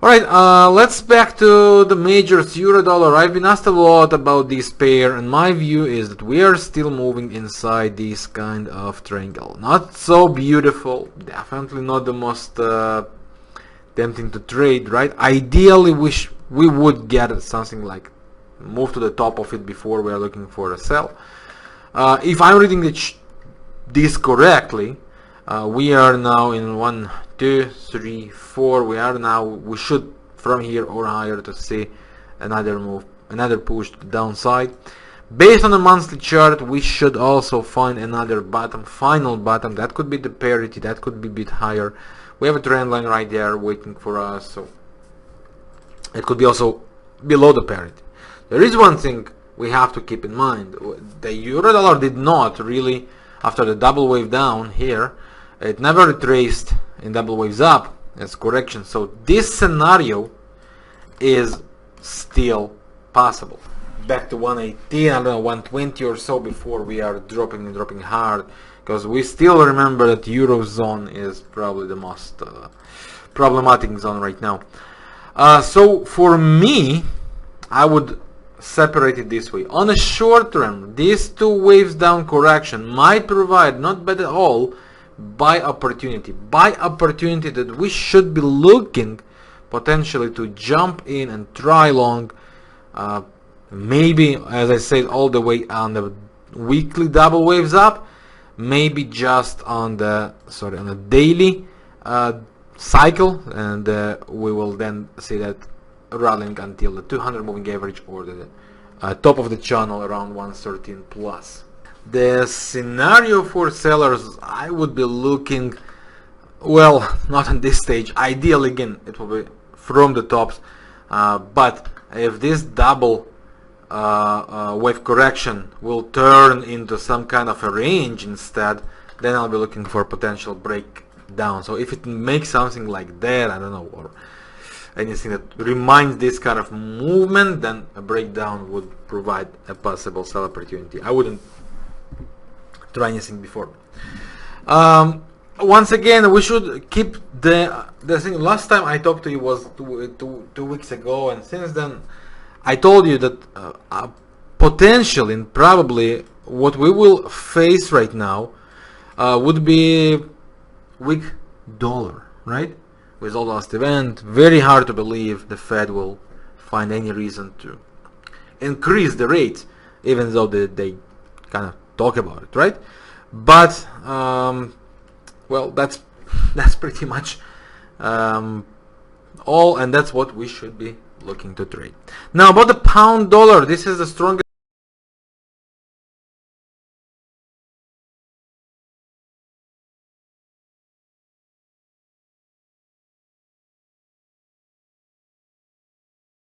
Alright, let's back to the majors, euro dollar. I've been asked a lot about this pair, and my view is that we are still moving inside this kind of triangle. Not so beautiful, definitely not the most tempting to trade, right? Ideally we would get something like move to the top of it before we are looking for a sell. If I'm reading this correctly, we are now in 1, 2, 3, 4. We should from here or higher to see another move, another push to the downside. Based on the monthly chart, we should also find another bottom, final bottom. That could be the parity, that could be a bit higher. We have a trend line right there waiting for us, so it could be also below the parity. There is one thing we have to keep in mind. The euro dollar did not really, after the double wave down here, it never retraced in double waves up as correction. So this scenario is still possible. Back to 118, I don't know, 120 or so before we are dropping hard, because we still remember that Eurozone is probably the most problematic zone right now. So for me, I would separate it this way. On a short term, these two waves down correction might provide, not bad at all, buy opportunity that we should be looking potentially to jump in and try long, maybe, as I said, all the way on the weekly double waves up, maybe just on the daily cycle, and we will then see that rallying until the 200 moving average or the top of the channel around 113 plus. The scenario for sellers, I would be looking, well, not on this stage. Ideally, again, it will be from the tops, but if this double wave correction will turn into some kind of a range instead, then I'll be looking for potential breakdown. So if it makes something like that, I don't know, or anything that reminds this kind of movement, then a breakdown would provide a possible sell opportunity. I wouldn't try anything before. Once again, we should keep the thing. Last time I talked to you was two weeks ago, and since then I told you that potentially and probably what we will face right now would be weak dollar, right? With all last event, very hard to believe the Fed will find any reason to increase the rate, even though they kind of talk about it, right? But well, that's pretty much all, and that's what we should be looking to trade. Now about the pound dollar, this is the strongest